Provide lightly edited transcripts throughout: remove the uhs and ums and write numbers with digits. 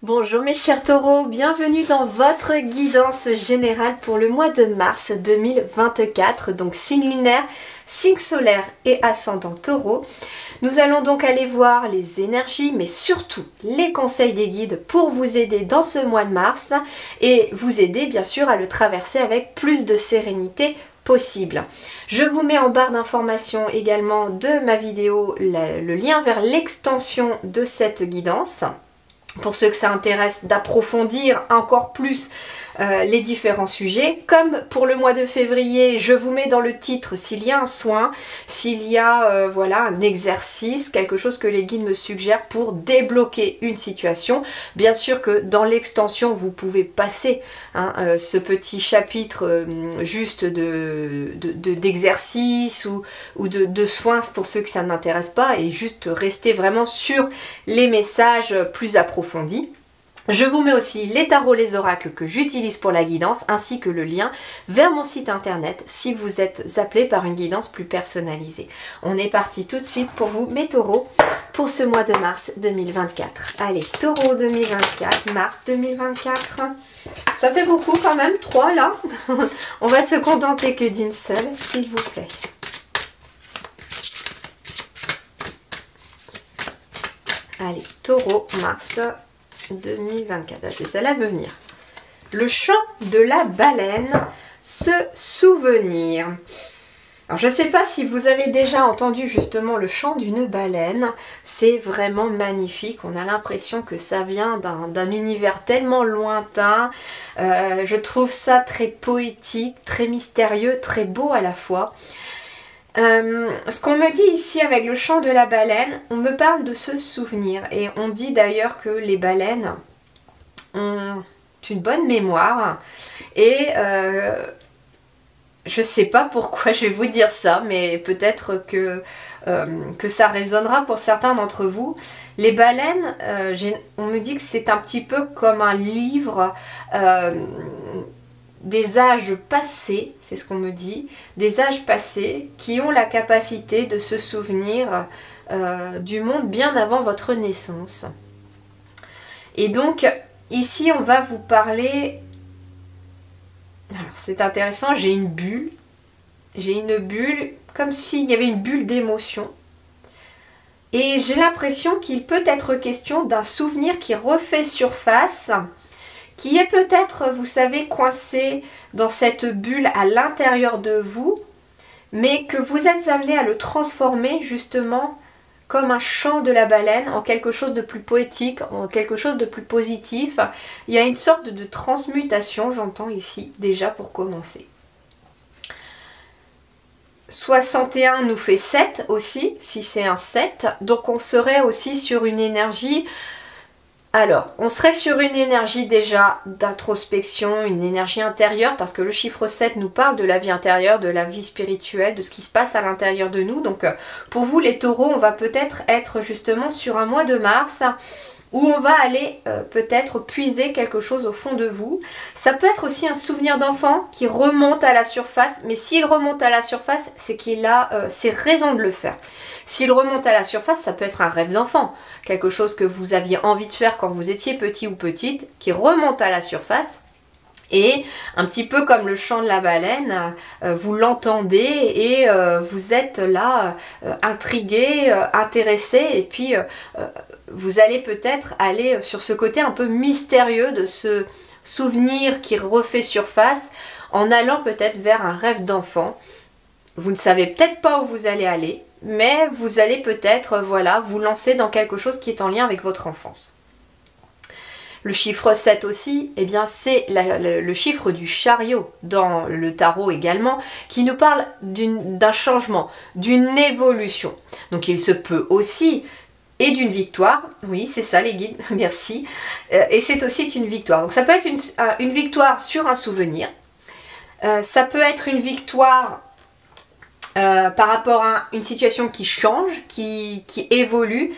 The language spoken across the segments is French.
Bonjour mes chers taureaux, bienvenue dans votre guidance générale pour le mois de mars 2024, donc signe lunaire, signe solaire et ascendant taureau. Nous allons donc aller voir les énergies, mais surtout les conseils des guides pour vous aider dans ce mois de mars et vous aider bien sûr à le traverser avec plus de sérénité possible. Je vous mets en barre d'informations également de ma vidéo le lien vers l'extension de cette guidance. Pour ceux que ça intéresse d'approfondir encore plus les différents sujets. Comme pour le mois de février, je vous mets dans le titre s'il y a un soin, s'il y a voilà, un exercice, quelque chose que les guides me suggèrent pour débloquer une situation. Bien sûr que dans l'extension, vous pouvez passer ce petit chapitre juste d'exercice ou de soins pour ceux que ça n'intéresse pas et juste rester vraiment sur les messages plus approfondis. Je vous mets aussi les tarots, les oracles que j'utilise pour la guidance, ainsi que le lien vers mon site internet si vous êtes appelé par une guidance plus personnalisée. On est parti tout de suite pour vous, mes taureaux, pour ce mois de mars 2024. Allez, taureau 2024, mars 2024. Ça fait beaucoup quand même, 3 là. On va se contenter que d'une seule, s'il vous plaît. Allez, taureau, mars 2024, c'est celle-là veut venir. Le chant de la baleine, se souvenir. Alors je ne sais pas si vous avez déjà entendu justement le chant d'une baleine, c'est vraiment magnifique, on a l'impression que ça vient d'un univers tellement lointain, je trouve ça très poétique, très mystérieux, très beau à la fois. Ce qu'on me dit ici avec le chant de la baleine, on me parle de ce souvenir et on dit d'ailleurs que les baleines ont une bonne mémoire et je sais pas pourquoi je vais vous dire ça, mais peut-être que ça résonnera pour certains d'entre vous. Les baleines, on me dit que c'est un petit peu comme un livre des âges passés, c'est ce qu'on me dit, des âges passés qui ont la capacité de se souvenir du monde bien avant votre naissance. Et donc, ici, on va vous parler... Alors, c'est intéressant, j'ai une bulle. J'ai une bulle, comme s'il y avait une bulle d'émotion. Et j'ai l'impression qu'il peut être question d'un souvenir qui refait surface, qui est peut-être, vous savez, coincé dans cette bulle à l'intérieur de vous, mais que vous êtes amené à le transformer justement comme un chant de la baleine en quelque chose de plus poétique, en quelque chose de plus positif. Il y a une sorte de transmutation, j'entends ici, déjà pour commencer. 61 nous fait 7 aussi, si c'est un 7, donc on serait aussi sur une énergie... Alors, on serait sur une énergie déjà d'introspection, une énergie intérieure, parce que le chiffre 7 nous parle de la vie intérieure, de la vie spirituelle, de ce qui se passe à l'intérieur de nous. Donc, pour vous les taureaux, on va peut-être être justement sur un mois de mars où on va aller peut-être puiser quelque chose au fond de vous. Ça peut être aussi un souvenir d'enfant qui remonte à la surface, mais s'il remonte à la surface, c'est qu'il a ses raisons de le faire. S'il remonte à la surface, ça peut être un rêve d'enfant, quelque chose que vous aviez envie de faire quand vous étiez petit ou petite, qui remonte à la surface. Et un petit peu comme le chant de la baleine, vous l'entendez et vous êtes là intrigué, intéressé, et puis vous allez peut-être aller sur ce côté un peu mystérieux de ce souvenir qui refait surface en allant peut-être vers un rêve d'enfant. Vous ne savez peut-être pas où vous allez aller, mais vous allez peut-être voilà, vous lancer dans quelque chose qui est en lien avec votre enfance. Le chiffre 7 aussi, eh bien c'est le chiffre du chariot dans le tarot également, qui nous parle d'un changement, d'une évolution. Donc il se peut aussi, et d'une victoire, oui c'est ça les guides, merci, et c'est aussi une victoire. Donc ça peut être une victoire sur un souvenir, ça peut être une victoire par rapport à une situation qui change, qui évolue.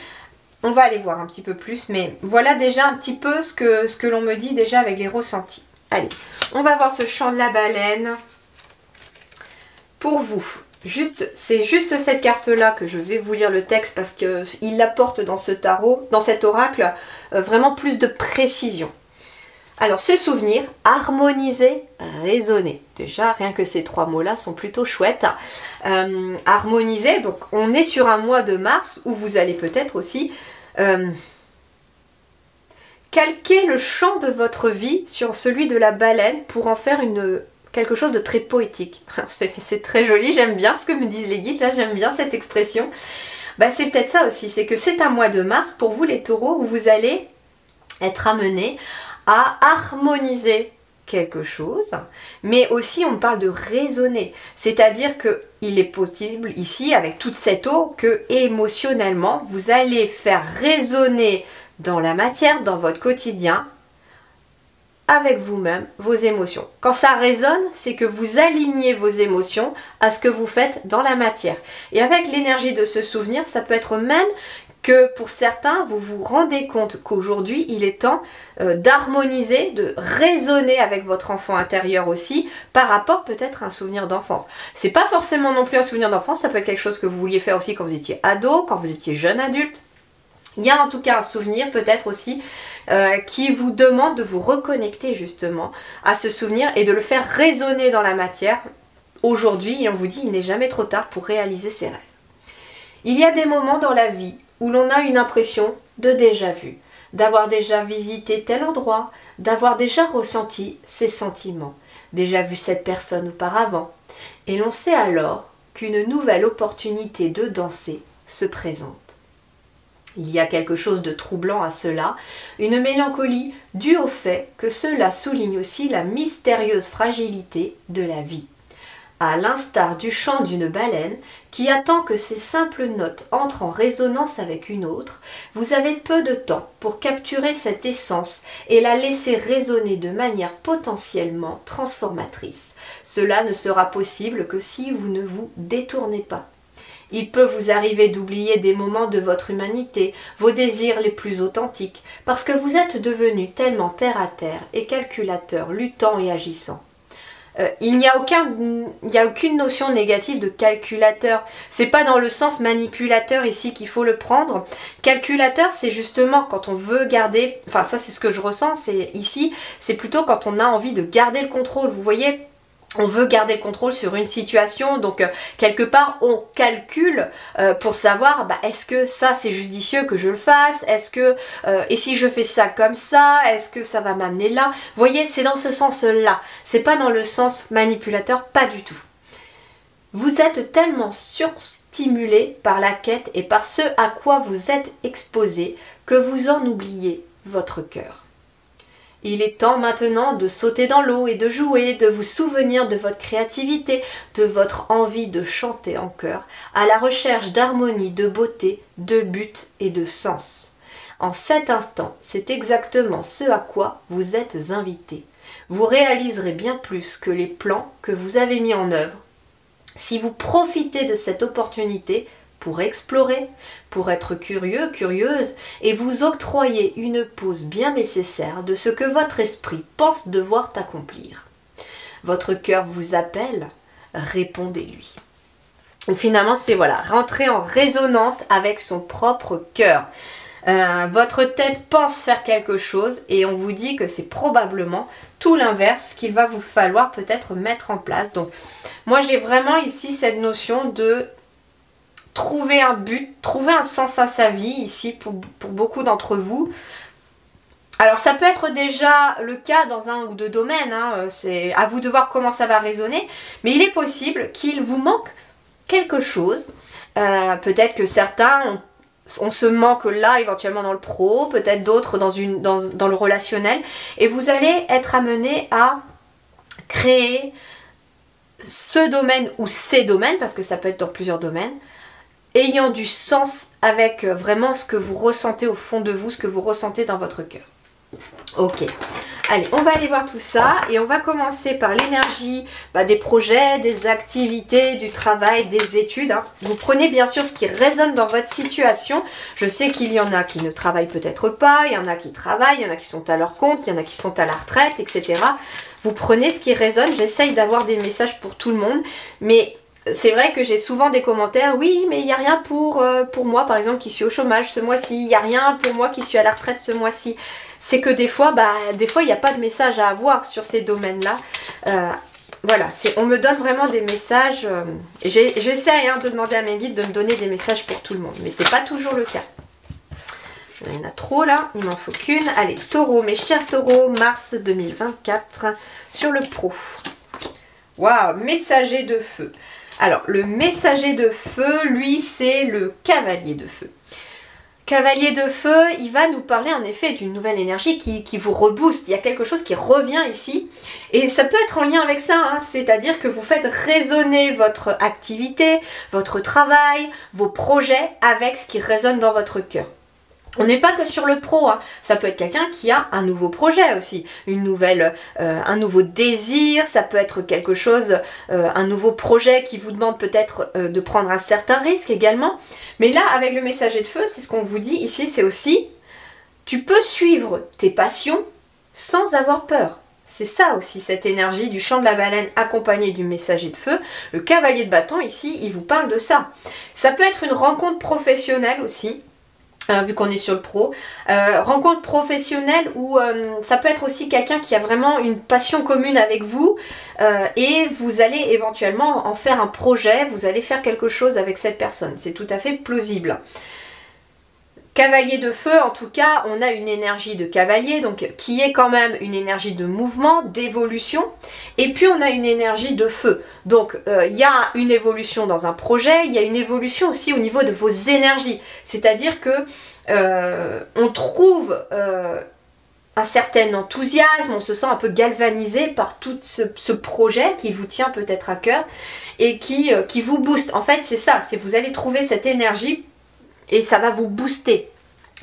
On va aller voir un petit peu plus, mais voilà déjà un petit peu ce que l'on me dit déjà avec les ressentis. Allez, on va voir ce chant de la baleine pour vous. C'est juste cette carte-là que je vais vous lire le texte parce qu'il apporte dans ce tarot, dans cet oracle, vraiment plus de précision. Alors, se souvenir, harmoniser, raisonner. Déjà, rien que ces 3 mots-là sont plutôt chouettes. Harmoniser, donc on est sur un mois de mars où vous allez peut-être aussi calquer le champ de votre vie sur celui de la baleine pour en faire quelque chose de très poétique. C'est très joli, j'aime bien ce que me disent les guides, là j'aime bien cette expression. C'est peut-être ça aussi, c'est que c'est un mois de mars pour vous les taureaux où vous allez être amenés à harmoniser quelque chose, mais aussi on parle de raisonner, c'est-à-dire qu'il est possible ici avec toute cette eau que émotionnellement vous allez faire résonner dans la matière, dans votre quotidien, avec vous-même, vos émotions. Quand ça résonne, c'est que vous alignez vos émotions à ce que vous faites dans la matière. Et avec l'énergie de ce souvenir, ça peut être même que pour certains, vous vous rendez compte qu'aujourd'hui, il est temps d'harmoniser, de raisonner avec votre enfant intérieur aussi, par rapport peut-être à un souvenir d'enfance. C'est pas forcément non plus un souvenir d'enfance, ça peut être quelque chose que vous vouliez faire aussi quand vous étiez ado, quand vous étiez jeune adulte. Il y a en tout cas un souvenir peut-être aussi qui vous demande de vous reconnecter justement à ce souvenir et de le faire résonner dans la matière aujourd'hui. Et on vous dit, il n'est jamais trop tard pour réaliser ses rêves. Il y a des moments dans la vie où l'on a une impression de déjà-vu, d'avoir déjà visité tel endroit, d'avoir déjà ressenti ces sentiments, déjà vu cette personne auparavant. Et l'on sait alors qu'une nouvelle opportunité de danser se présente. Il y a quelque chose de troublant à cela, une mélancolie due au fait que cela souligne aussi la mystérieuse fragilité de la vie. À l'instar du chant d'une baleine qui attend que ses simples notes entrent en résonance avec une autre, vous avez peu de temps pour capturer cette essence et la laisser résonner de manière potentiellement transformatrice. Cela ne sera possible que si vous ne vous détournez pas. Il peut vous arriver d'oublier des moments de votre humanité, vos désirs les plus authentiques, parce que vous êtes devenu tellement terre à terre et calculateur, luttant et agissant. Il n'y a aucune notion négative de calculateur. C'est pas dans le sens manipulateur ici qu'il faut le prendre. Calculateur, c'est justement quand on veut garder, enfin ça c'est ce que je ressens, c'est ici, c'est plutôt quand on a envie de garder le contrôle. Vous voyez, on veut garder le contrôle sur une situation, donc quelque part on calcule pour savoir est-ce que ça c'est judicieux que je le fasse, est-ce que et si je fais ça comme ça, est-ce que ça va m'amener là. Vous voyez, c'est dans ce sens-là, c'est pas dans le sens manipulateur, pas du tout. Vous êtes tellement surstimulé par la quête et par ce à quoi vous êtes exposé que vous en oubliez votre cœur. Il est temps maintenant de sauter dans l'eau et de jouer, de vous souvenir de votre créativité, de votre envie de chanter en chœur, à la recherche d'harmonie, de beauté, de but et de sens. En cet instant, c'est exactement ce à quoi vous êtes invité. Vous réaliserez bien plus que les plans que vous avez mis en œuvre si vous profitez de cette opportunité pour explorer, pour être curieux, curieuse, et vous octroyer une pause bien nécessaire de ce que votre esprit pense devoir accomplir. Votre cœur vous appelle, répondez-lui. Finalement, c'est rentrer en résonance avec son propre cœur. Votre tête pense faire quelque chose et on vous dit que c'est probablement tout l'inverse qu'il va vous falloir peut-être mettre en place. Donc, moi j'ai vraiment ici cette notion de trouver un but, trouver un sens à sa vie ici pour beaucoup d'entre vous. Alors ça peut être déjà le cas dans un ou deux domaines, c'est à vous de voir comment ça va résonner, mais il est possible qu'il vous manque quelque chose. Peut-être que certains on se manque là éventuellement dans le pro, peut-être d'autres dans le relationnel, et vous allez être amené à créer ce domaine ou ces domaines, parce que ça peut être dans plusieurs domaines, ayant du sens avec vraiment ce que vous ressentez au fond de vous, ce que vous ressentez dans votre cœur. Ok, allez, on va aller voir tout ça et on va commencer par l'énergie des projets, des activités, du travail, des études. Vous prenez bien sûr ce qui résonne dans votre situation. Je sais qu'il y en a qui ne travaillent peut-être pas, il y en a qui travaillent, il y en a qui sont à leur compte, il y en a qui sont à la retraite, etc. Vous prenez ce qui résonne, j'essaye d'avoir des messages pour tout le monde, mais c'est vrai que j'ai souvent des commentaires, oui, mais il n'y a rien pour moi, par exemple, qui suis au chômage ce mois-ci, il n'y a rien pour moi qui suis à la retraite ce mois-ci. C'est que des fois, il n'y a pas de message à avoir sur ces domaines-là. Voilà, on me donne vraiment des messages. J'essaie de demander à mes guides de me donner des messages pour tout le monde, mais c'est pas toujours le cas. Il y en a trop là, il m'en faut qu'une. Allez, taureau, mes chers taureaux, mars 2024 sur le pro. Waouh, messager de feu. Alors, le messager de feu, lui, c'est le cavalier de feu. Cavalier de feu, il va nous parler en effet d'une nouvelle énergie qui vous rebooste. Il y a quelque chose qui revient ici. Et ça peut être en lien avec ça, hein. C'est-à-dire que vous faites résonner votre activité, votre travail, vos projets avec ce qui résonne dans votre cœur. On n'est pas que sur le pro, hein. Ça peut être quelqu'un qui a un nouveau projet aussi, un nouveau désir, ça peut être quelque chose, un nouveau projet qui vous demande peut-être de prendre un certain risque également. Mais là, avec le messager de feu, c'est ce qu'on vous dit ici, c'est aussi, tu peux suivre tes passions sans avoir peur. C'est ça aussi, cette énergie du chant de la baleine accompagné du messager de feu. Le cavalier de bâton ici, il vous parle de ça. Ça peut être une rencontre professionnelle aussi. Vu qu'on est sur le pro, rencontre professionnelle où ça peut être aussi quelqu'un qui a vraiment une passion commune avec vous et vous allez éventuellement en faire un projet, vous allez faire quelque chose avec cette personne, c'est tout à fait plausible. Cavalier de feu, en tout cas, on a une énergie de cavalier, donc qui est quand même une énergie de mouvement, d'évolution, et puis on a une énergie de feu. Donc il y a une évolution dans un projet, il y a une évolution aussi au niveau de vos énergies, c'est-à-dire que on trouve un certain enthousiasme, on se sent un peu galvanisé par tout ce projet qui vous tient peut-être à cœur et qui vous booste. En fait, c'est ça, c'est vous allez trouver cette énergie et ça va vous booster.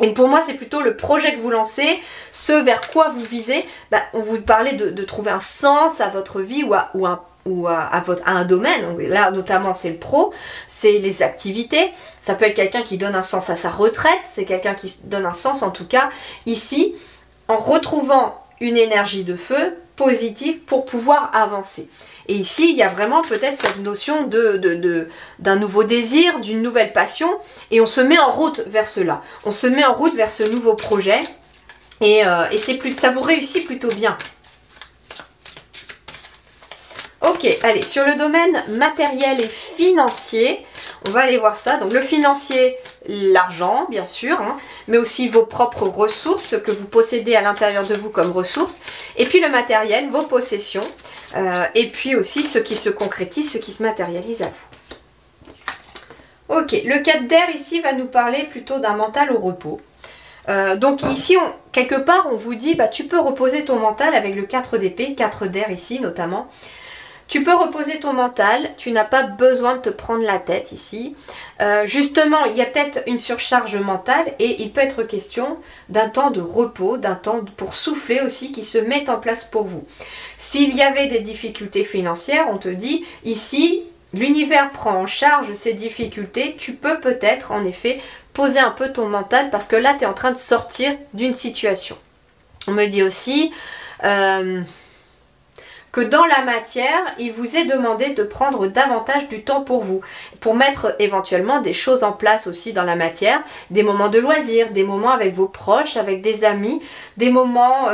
Et pour moi, c'est plutôt le projet que vous lancez, ce vers quoi vous visez. On vous parlait de trouver un sens à votre vie ou à un domaine. Donc là, notamment, c'est le pro, c'est les activités. Ça peut être quelqu'un qui donne un sens à sa retraite, c'est quelqu'un qui donne un sens, en tout cas, ici, en retrouvant une énergie de feu positive pour pouvoir avancer. Et ici, il y a vraiment peut-être cette notion d'un nouveau désir, d'une nouvelle passion, et on se met en route vers cela. On se met en route vers ce nouveau projet, et ça vous réussit plutôt bien. Ok, allez, sur le domaine matériel et financier, on va aller voir ça. Donc le financier, l'argent, bien sûr, hein, mais aussi vos propres ressources, ce que vous possédez à l'intérieur de vous comme ressources. Et puis le matériel, vos possessions. Et puis aussi ce qui se concrétise, ce qui se matérialise à vous. Ok, le 4 d'air ici va nous parler plutôt d'un mental au repos. Donc ici, quelque part, on vous dit, tu peux reposer ton mental avec le 4 d'épée, 4 d'air ici notamment. Tu peux reposer ton mental, tu n'as pas besoin de te prendre la tête ici. Justement, il y a peut-être une surcharge mentale et il peut être question d'un temps de repos, d'un temps pour souffler aussi qui se met en place pour vous. S'il y avait des difficultés financières, on te dit ici, l'univers prend en charge ces difficultés, tu peux peut-être en effet poser un peu ton mental parce que là, tu es en train de sortir d'une situation. On me dit aussi... que dans la matière, il vous est demandé de prendre davantage du temps pour vous, pour mettre éventuellement des choses en place aussi dans la matière, des moments de loisirs, des moments avec vos proches, avec des amis, des moments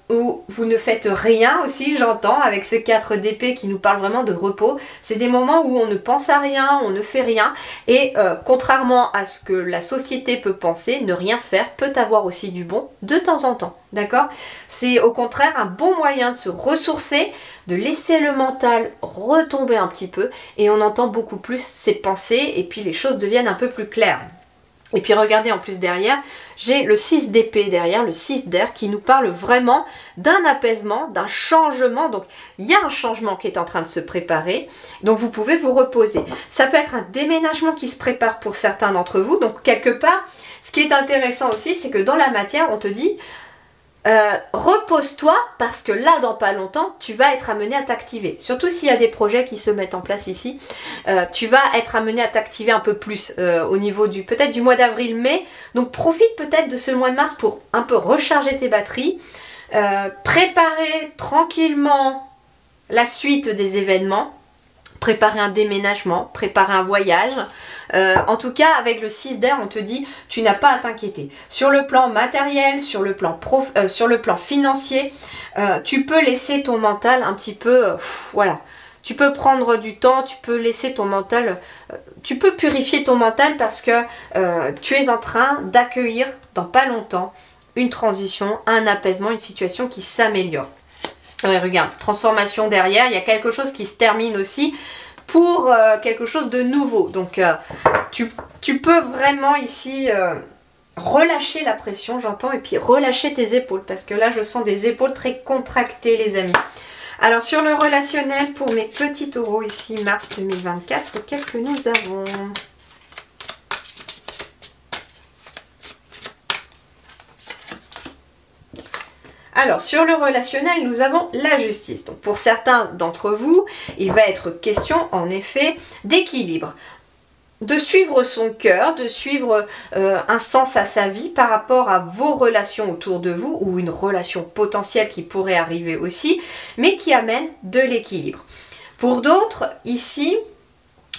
où vous ne faites rien aussi, j'entends, avec ce 4 d'épée qui nous parle vraiment de repos. C'est des moments où on ne pense à rien, on ne fait rien, et contrairement à ce que la société peut penser, ne rien faire peut avoir aussi du bon de temps en temps, d'accord? C'est au contraire un bon moyen de se ressourcer, de laisser le mental retomber un petit peu, et on entend beaucoup plus ses pensées, et puis les choses deviennent un peu plus claires. Et puis regardez en plus derrière, j'ai le 6 d'épée derrière, le 6 d'air qui nous parle vraiment d'un apaisement, d'un changement. Donc il y a un changement qui est en train de se préparer, donc vous pouvez vous reposer. Ça peut être un déménagement qui se prépare pour certains d'entre vous, donc quelque part, ce qui est intéressant aussi, c'est que dans la matière, on te dit... repose-toi parce que là dans pas longtemps tu vas être amené à t'activer, surtout s'il y a des projets qui se mettent en place ici, tu vas être amené à t'activer un peu plus au niveau peut-être du mois d'avril-mai, donc profite peut-être de ce mois de mars pour un peu recharger tes batteries, préparer tranquillement la suite des événements, préparer un déménagement, préparer un voyage. En tout cas, avec le 6 d'air, on te dit, tu n'as pas à t'inquiéter. Sur le plan matériel, sur le plan financier, tu peux laisser ton mental un petit peu, voilà. Tu peux prendre du temps, tu peux laisser ton mental, tu peux purifier ton mental parce que tu es en train d'accueillir dans pas longtemps une transition, un apaisement, une situation qui s'améliore. Ouais, regarde, transformation derrière, il y a quelque chose qui se termine aussi pour quelque chose de nouveau. Donc tu peux vraiment ici relâcher la pression, j'entends, et puis relâcher tes épaules parce que là je sens des épaules très contractées les amis. Alors sur le relationnel pour mes petits taureaux ici, mars 2024, qu'est-ce que nous avons ? Alors sur le relationnel, nous avons la justice. Donc pour certains d'entre vous, il va être question en effet d'équilibre. De suivre son cœur, de suivre un sens à sa vie par rapport à vos relations autour de vous ou une relation potentielle qui pourrait arriver aussi, mais qui amène de l'équilibre. Pour d'autres, ici,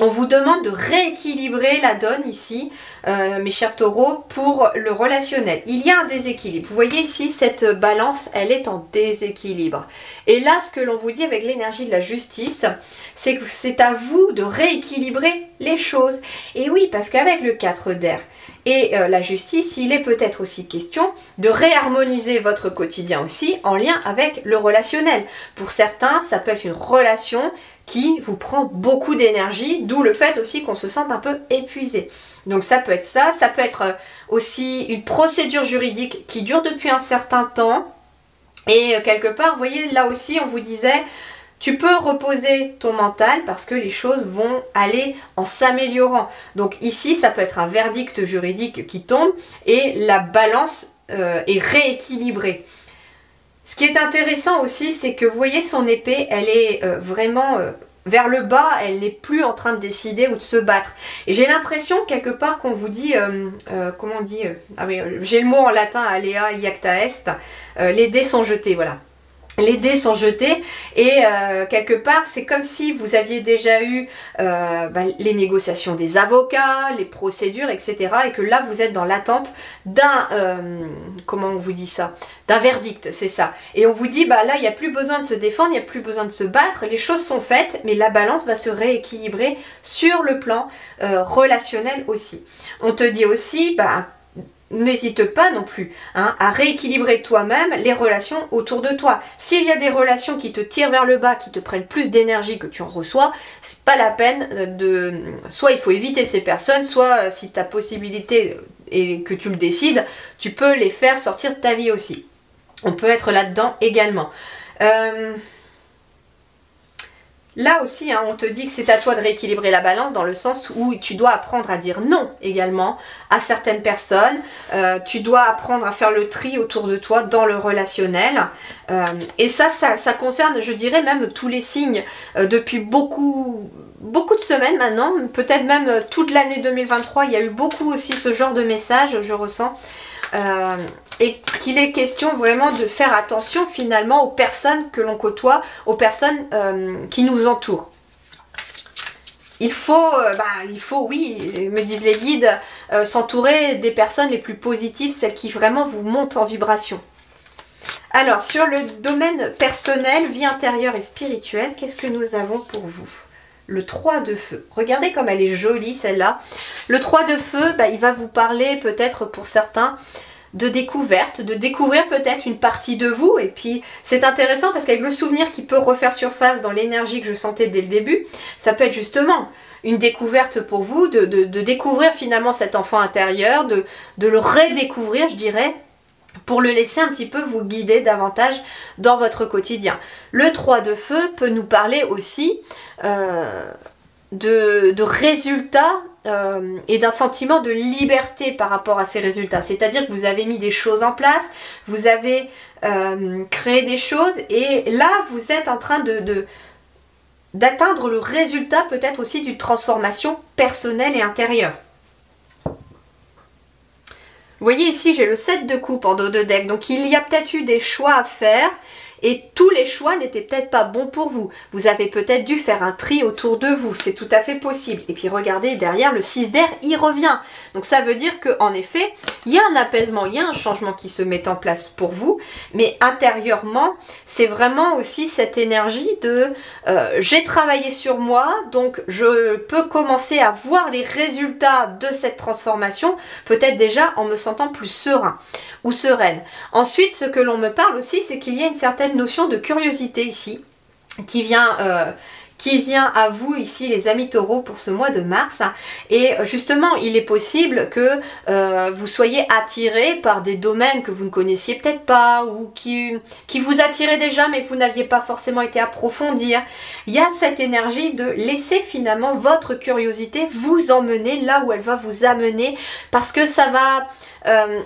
on vous demande de rééquilibrer la donne ici, mes chers taureaux, pour le relationnel. Il y a un déséquilibre. Vous voyez ici, cette balance, elle est en déséquilibre. Et là, ce que l'on vous dit avec l'énergie de la justice, c'est que c'est à vous de rééquilibrer les choses. Et oui, parce qu'avec le 4 d'air et la justice, il est peut-être aussi question de réharmoniser votre quotidien aussi en lien avec le relationnel. Pour certains, ça peut être une relation qui vous prend beaucoup d'énergie, d'où le fait aussi qu'on se sente un peu épuisé. Donc ça peut être ça peut être aussi une procédure juridique qui dure depuis un certain temps. Et quelque part, vous voyez, là aussi, on vous disait, tu peux reposer ton mental parce que les choses vont aller en s'améliorant. Donc ici, ça peut être un verdict juridique qui tombe et la balance est rééquilibrée. Ce qui est intéressant aussi, c'est que vous voyez son épée, elle est vraiment vers le bas, elle n'est plus en train de décider ou de se battre. Et j'ai l'impression quelque part qu'on vous dit, comment on dit, ah oui, j'ai le mot en latin, alea iacta est, les dés sont jetés, voilà. Les dés sont jetés et quelque part c'est comme si vous aviez déjà eu les négociations des avocats, les procédures, etc. Et que là vous êtes dans l'attente d'un, comment on vous dit ça, d'un verdict, c'est ça. Et on vous dit bah là il n'y a plus besoin de se défendre, il n'y a plus besoin de se battre, les choses sont faites, mais la balance va se rééquilibrer sur le plan relationnel aussi. On te dit aussi bah n'hésite pas non plus à rééquilibrer toi-même les relations autour de toi. S'il y a des relations qui te tirent vers le bas, qui te prennent plus d'énergie que tu en reçois, c'est pas la peine de... Soit il faut éviter ces personnes, soit si tu as possibilité et que tu le décides, tu peux les faire sortir de ta vie aussi. On peut être là-dedans également. Là aussi, on te dit que c'est à toi de rééquilibrer la balance dans le sens où tu dois apprendre à dire non également à certaines personnes. Tu dois apprendre à faire le tri autour de toi dans le relationnel. Et ça concerne, je dirais, même tous les signes depuis beaucoup de semaines maintenant. Peut-être même toute l'année 2023, il y a eu beaucoup aussi ce genre de messages, je ressens. Et qu'il est question vraiment de faire attention finalement aux personnes que l'on côtoie, aux personnes qui nous entourent. Il faut, oui, me disent les guides, s'entourer des personnes les plus positives, celles qui vraiment vous montent en vibration. Alors, sur le domaine personnel, vie intérieure et spirituelle, qu'est-ce que nous avons pour vous ? Le 3 de feu. Regardez comme elle est jolie celle-là. Le 3 de feu, il va vous parler peut-être pour certains de découverte, de découvrir peut-être une partie de vous. Et puis c'est intéressant parce qu'avec le souvenir qui peut refaire surface dans l'énergie que je sentais dès le début, ça peut être justement une découverte pour vous, de découvrir finalement cet enfant intérieur, de le redécouvrir, je dirais, pour le laisser un petit peu vous guider davantage dans votre quotidien. Le 3 de feu peut nous parler aussi de résultats et d'un sentiment de liberté par rapport à ces résultats. C'est-à-dire que vous avez mis des choses en place, vous avez créé des choses et là vous êtes en train d'atteindre le résultat peut-être aussi d'une transformation personnelle et intérieure. Vous voyez ici j'ai le 7 de coupe en dos de deck, donc il y a peut-être eu des choix à faire et tous les choix n'étaient peut-être pas bons pour vous. Vous avez peut-être dû faire un tri autour de vous, c'est tout à fait possible. Et puis regardez, derrière, le 6 d'air, il revient. Donc ça veut dire qu'en effet, il y a un apaisement, il y a un changement qui se met en place pour vous, mais intérieurement, c'est vraiment aussi cette énergie de j'ai travaillé sur moi, donc je peux commencer à voir les résultats de cette transformation, peut-être déjà en me sentant plus serein ou sereine. Ensuite, ce que l'on me parle aussi, c'est qu'il y a une certaine notion de curiosité ici, qui vient à vous ici les amis taureaux pour ce mois de mars, et justement il est possible que vous soyez attirés par des domaines que vous ne connaissiez peut-être pas ou qui vous attiraient déjà mais que vous n'aviez pas forcément été approfondir. Il y a cette énergie de laisser finalement votre curiosité vous emmener là où elle va vous amener, parce que ça va...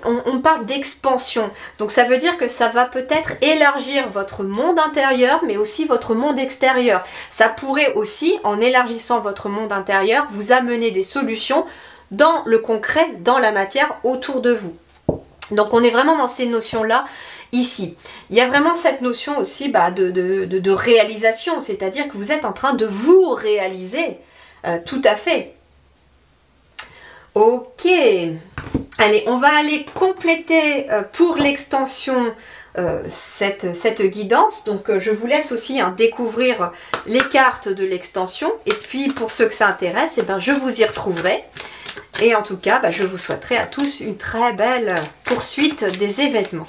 on parle d'expansion, donc ça veut dire que ça va peut-être élargir votre monde intérieur mais aussi votre monde extérieur. Ça pourrait aussi, en élargissant votre monde intérieur, vous amener des solutions dans le concret, dans la matière autour de vous. Donc on est vraiment dans ces notions-là ici. Il y a vraiment cette notion aussi de réalisation, c'est-à-dire que vous êtes en train de vous réaliser, tout à fait. Ok, allez, on va aller compléter pour l'extension cette guidance. Donc je vous laisse aussi découvrir les cartes de l'extension. Et puis pour ceux que ça intéresse, eh ben, je vous y retrouverai. Et en tout cas, je vous souhaiterai à tous une très belle poursuite des événements.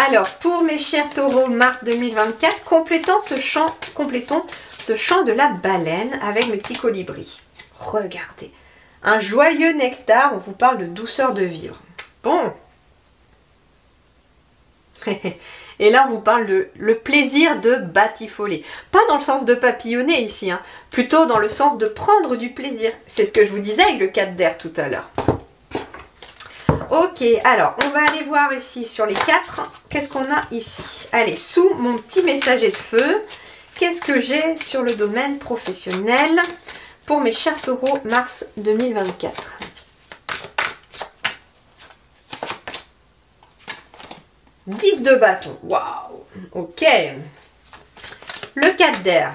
Alors, pour mes chers taureaux, mars 2024, complétons ce chant de la baleine avec mes petits colibris. Regardez. Un joyeux nectar, on vous parle de douceur de vivre. Bon. Et là, on vous parle de le plaisir de batifoler. Pas dans le sens de papillonner ici, plutôt dans le sens de prendre du plaisir. C'est ce que je vous disais avec le 4 d'air tout à l'heure. Ok, alors, on va aller voir ici sur les 4. Qu'est-ce qu'on a ici? Allez, sous mon petit messager de feu, qu'est-ce que j'ai sur le domaine professionnel pour mes chers taureaux, mars 2024. « 10 de bâton. Waouh. Ok. Le 4 d'air.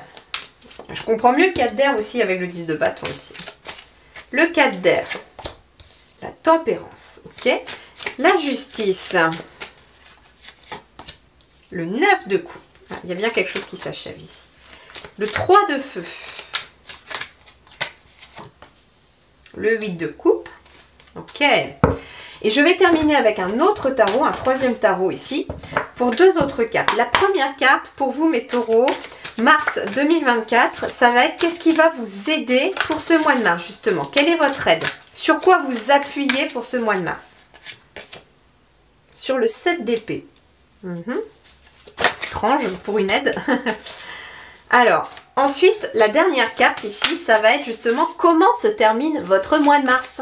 Je comprends mieux le 4 d'air aussi avec le 10 de bâton ici. Le 4 d'air. La tempérance. Ok. La justice. Le 9 de coupe. Ah, il y a bien quelque chose qui s'achève ici. Le 3 de feu. Le 8 de coupe. Ok. Et je vais terminer avec un autre tarot, un troisième tarot ici, pour deux autres cartes. La première carte, pour vous mes taureaux, mars 2024, ça va être qu'est-ce qui va vous aider pour ce mois de mars, justement. Quelle est votre aide? Sur quoi vous appuyez pour ce mois de mars? Sur le 7 d'épée. Étrange pour une aide. Alors, ensuite, la dernière carte ici, ça va être justement comment se termine votre mois de mars.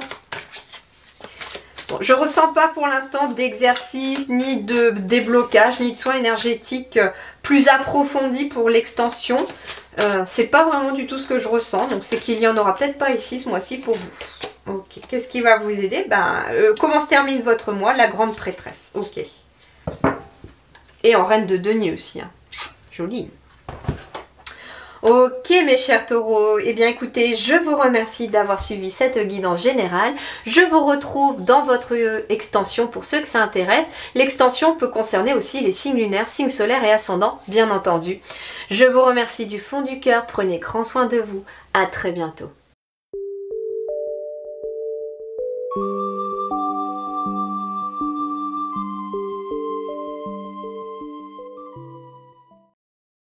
Bon, je ne ressens pas pour l'instant d'exercice, ni de déblocage, ni de soins énergétiques plus approfondis pour l'extension. C'est pas vraiment du tout ce que je ressens, donc c'est qu'il n'y en aura peut-être pas ici ce mois-ci pour vous. Ok, qu'est-ce qui va vous aider? Comment se termine votre mois? La grande prêtresse. Ok. Et en reine de denier aussi. Joli. Ok mes chers taureaux, eh bien écoutez, je vous remercie d'avoir suivi cette guidance générale. Je vous retrouve dans votre extension pour ceux que ça intéresse. L'extension peut concerner aussi les signes lunaires, signes solaires et ascendants, bien entendu. Je vous remercie du fond du cœur, prenez grand soin de vous. À très bientôt.